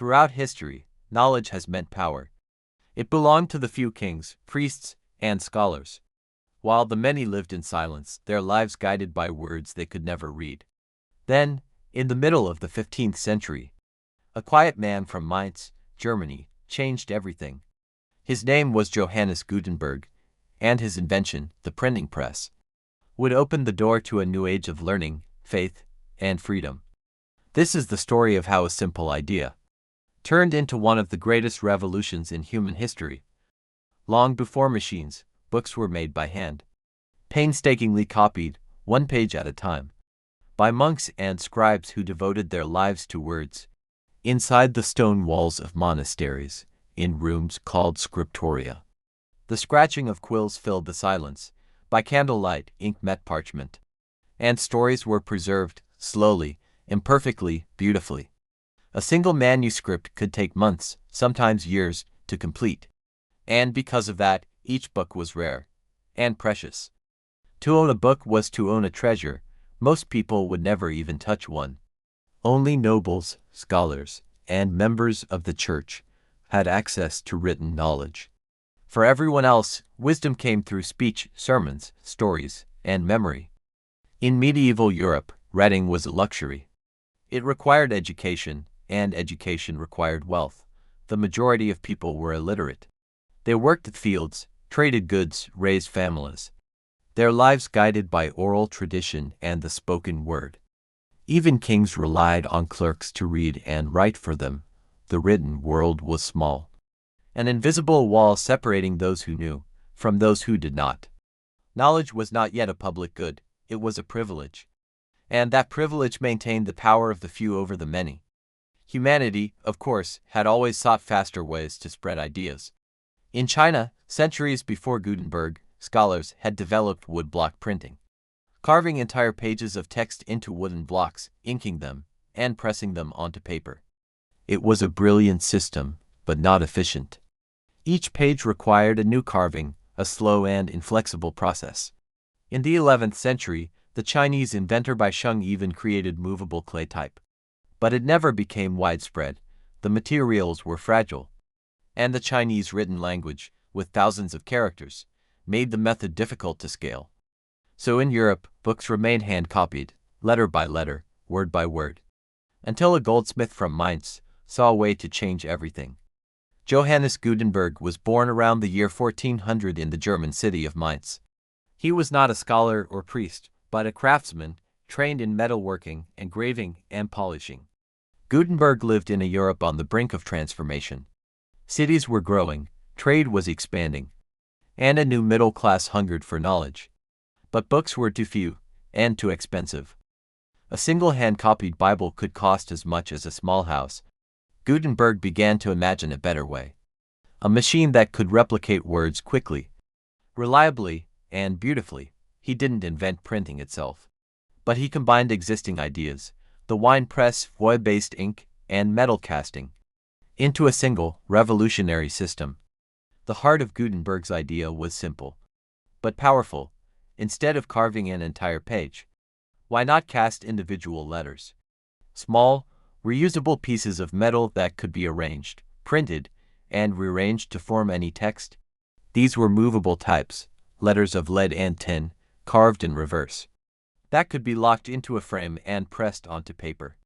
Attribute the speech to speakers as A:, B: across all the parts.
A: Throughout history, knowledge has meant power. It belonged to the few kings, priests, and scholars, while the many lived in silence, their lives guided by words they could never read. Then, in the middle of the 15th century, a quiet man from Mainz, Germany, changed everything. His name was Johannes Gutenberg, and his invention, the printing press, would open the door to a new age of learning, faith, and freedom. This is the story of how a simple idea turned into one of the greatest revolutions in human history. Long before machines, books were made by hand, painstakingly copied, one page at a time, by monks and scribes who devoted their lives to words. Inside the stone walls of monasteries, in rooms called scriptoria, the scratching of quills filled the silence. By candlelight, ink met parchment, and stories were preserved, slowly, imperfectly, beautifully. A single manuscript could take months, sometimes years, to complete. And because of that, each book was rare and precious. To own a book was to own a treasure. Most people would never even touch one. Only nobles, scholars, and members of the church had access to written knowledge. For everyone else, wisdom came through speech, sermons, stories, and memory. In medieval Europe, reading was a luxury. It required education, and education required wealth. The majority of people were illiterate. They worked the fields, traded goods, raised families. Their lives guided by oral tradition and the spoken word. Even kings relied on clerks to read and write for them. The written world was small, an invisible wall separating those who knew from those who did not. Knowledge was not yet a public good, it was a privilege. And that privilege maintained the power of the few over the many. Humanity, of course, had always sought faster ways to spread ideas. In China, centuries before Gutenberg, scholars had developed woodblock printing, carving entire pages of text into wooden blocks, inking them, and pressing them onto paper. It was a brilliant system, but not efficient. Each page required a new carving, a slow and inflexible process. In the 11th century, the Chinese inventor Bai Sheng even created movable clay type. But it never became widespread. The materials were fragile, and the Chinese written language, with thousands of characters, made the method difficult to scale. So in Europe, books remained hand-copied, letter by letter, word by word, until a goldsmith from Mainz saw a way to change everything. Johannes Gutenberg was born around the year 1400 in the German city of Mainz. He was not a scholar or priest, but a craftsman, trained in metalworking, engraving, and polishing. Gutenberg lived in a Europe on the brink of transformation. Cities were growing, trade was expanding, and a new middle class hungered for knowledge. But books were too few, and too expensive. A single hand-copied Bible could cost as much as a small house. Gutenberg began to imagine a better way. A machine that could replicate words quickly, reliably, and beautifully. He didn't invent printing itself, but he combined existing ideas, the wine press, foil-based ink, and metal casting, into a single, revolutionary system. The heart of Gutenberg's idea was simple, but powerful. Instead of carving an entire page, why not cast individual letters? Small, reusable pieces of metal that could be arranged, printed, and rearranged to form any text. These were movable types, letters of lead and tin, carved in reverse, that could be locked into a frame and pressed onto paper.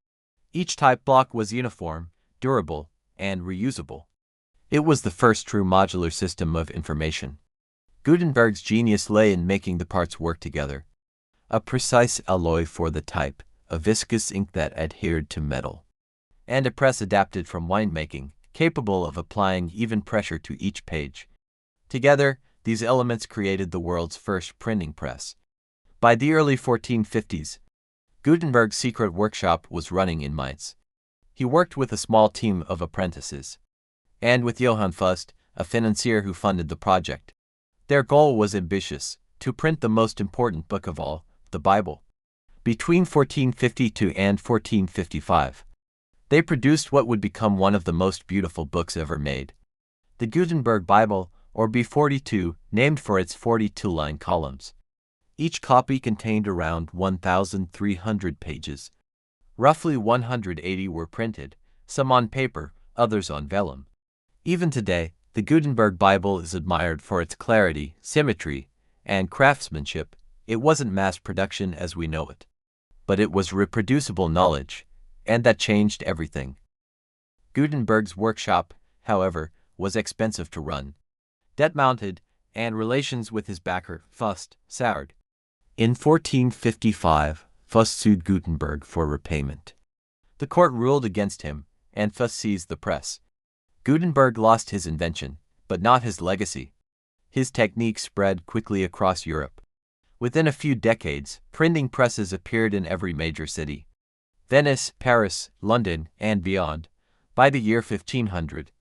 A: Each type block was uniform, durable, and reusable. It was the first true modular system of information. Gutenberg's genius lay in making the parts work together. A precise alloy for the type, a viscous ink that adhered to metal, and a press adapted from winemaking, capable of applying even pressure to each page. Together, these elements created the world's first printing press. By the early 1450s, Gutenberg's secret workshop was running in Mainz. He worked with a small team of apprentices, and with Johann Fust, a financier who funded the project. Their goal was ambitious, to print the most important book of all, the Bible. Between 1452 and 1455, they produced what would become one of the most beautiful books ever made. The Gutenberg Bible, or B42, named for its 42-line columns. Each copy contained around 1,300 pages. Roughly 180 were printed, some on paper, others on vellum. Even today, the Gutenberg Bible is admired for its clarity, symmetry, and craftsmanship. It wasn't mass production as we know it, but it was reproducible knowledge, and that changed everything. Gutenberg's workshop, however, was expensive to run. Debt-mounted, and relations with his backer, Fust, soured. In 1455, Fust sued Gutenberg for repayment. The court ruled against him, and Fust seized the press. Gutenberg lost his invention, but not his legacy. His technique spread quickly across Europe. Within a few decades, printing presses appeared in every major city. Venice, Paris, London, and beyond. By the year 1500,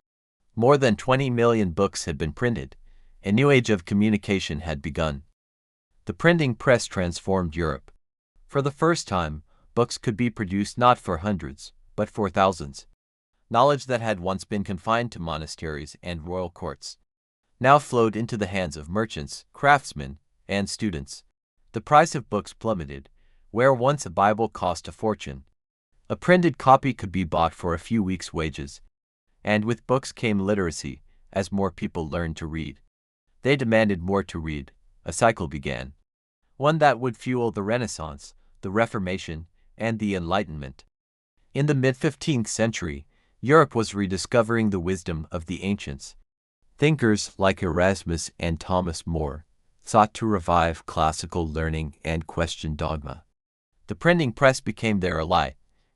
A: more than 20 million books had been printed. A new age of communication had begun. The printing press transformed Europe. For the first time, books could be produced not for hundreds, but for thousands. Knowledge that had once been confined to monasteries and royal courts now flowed into the hands of merchants, craftsmen, and students. The price of books plummeted, where once a Bible cost a fortune. A printed copy could be bought for a few weeks' wages. And with books came literacy, as more people learned to read. They demanded more to read. A cycle began. One that would fuel the Renaissance, the Reformation, and the Enlightenment. In the mid-15th century, Europe was rediscovering the wisdom of the ancients. Thinkers like Erasmus and Thomas More sought to revive classical learning and question dogma. The printing press became their ally.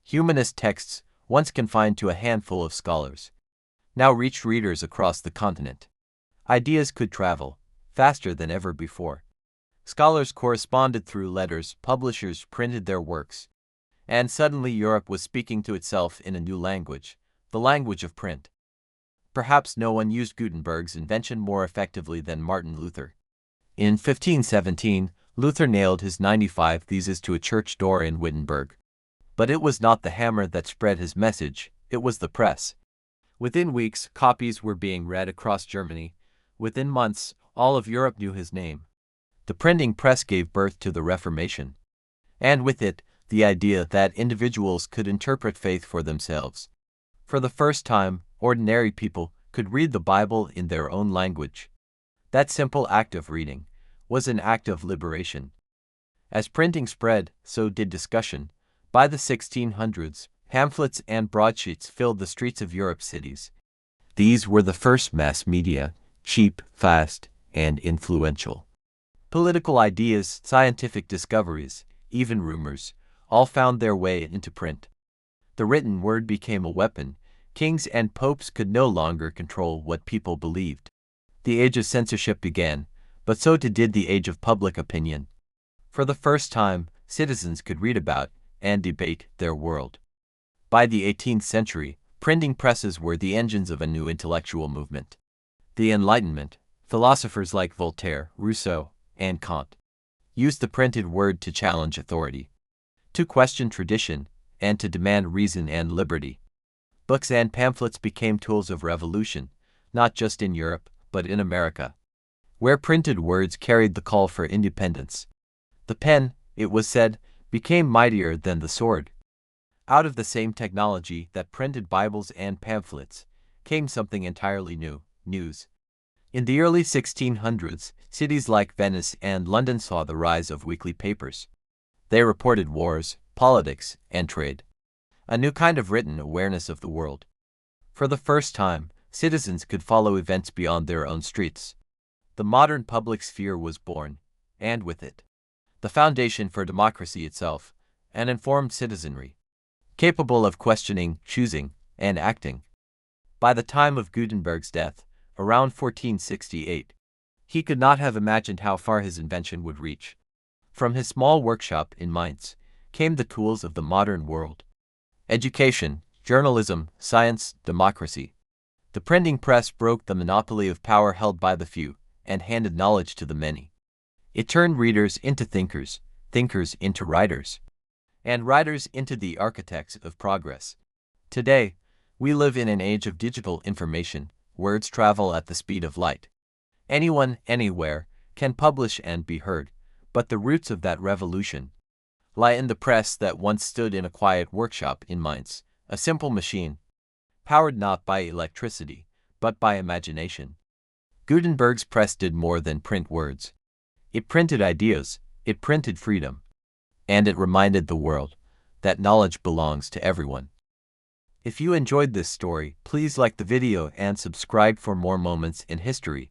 A: Humanist texts, once confined to a handful of scholars, now reached readers across the continent. Ideas could travel faster than ever before. Scholars corresponded through letters, publishers printed their works, and suddenly Europe was speaking to itself in a new language, the language of print. Perhaps no one used Gutenberg's invention more effectively than Martin Luther. In 1517, Luther nailed his 95 Theses to a church door in Wittenberg. But it was not the hammer that spread his message, it was the press. Within weeks, copies were being read across Germany. Within months, all of Europe knew his name. The printing press gave birth to the Reformation. And with it, the idea that individuals could interpret faith for themselves. For the first time, ordinary people could read the Bible in their own language. That simple act of reading was an act of liberation. As printing spread, so did discussion. By the 1600s, pamphlets and broadsheets filled the streets of Europe's cities. These were the first mass media, cheap, fast, and influential. Political ideas, scientific discoveries, even rumors, all found their way into print. The written word became a weapon. Kings and popes could no longer control what people believed. The age of censorship began, but so too did the age of public opinion. For the first time, citizens could read about and debate their world. By the 18th century, printing presses were the engines of a new intellectual movement. The Enlightenment, philosophers like Voltaire, Rousseau, and Kant, used the printed word to challenge authority, to question tradition, and to demand reason and liberty. Books and pamphlets became tools of revolution, not just in Europe, but in America, where printed words carried the call for independence. The pen, it was said, became mightier than the sword. Out of the same technology that printed Bibles and pamphlets came something entirely new, news. In the early 1600s, cities like Venice and London saw the rise of weekly papers. They reported wars, politics, and trade. A new kind of written awareness of the world. For the first time, citizens could follow events beyond their own streets. The modern public sphere was born, and with it, the foundation for democracy itself, an informed citizenry, capable of questioning, choosing, and acting. By the time of Gutenberg's death, around 1468, he could not have imagined how far his invention would reach. From his small workshop in Mainz came the tools of the modern world. Education, journalism, science, democracy. The printing press broke the monopoly of power held by the few and handed knowledge to the many. It turned readers into thinkers, thinkers into writers, and writers into the architects of progress. Today, we live in an age of digital information. Words travel at the speed of light. Anyone, anywhere, can publish and be heard, but the roots of that revolution lie in the press that once stood in a quiet workshop in Mainz, a simple machine, powered not by electricity, but by imagination. Gutenberg's press did more than print words. It printed ideas, it printed freedom, and it reminded the world that knowledge belongs to everyone. If you enjoyed this story, please like the video and subscribe for more moments in history.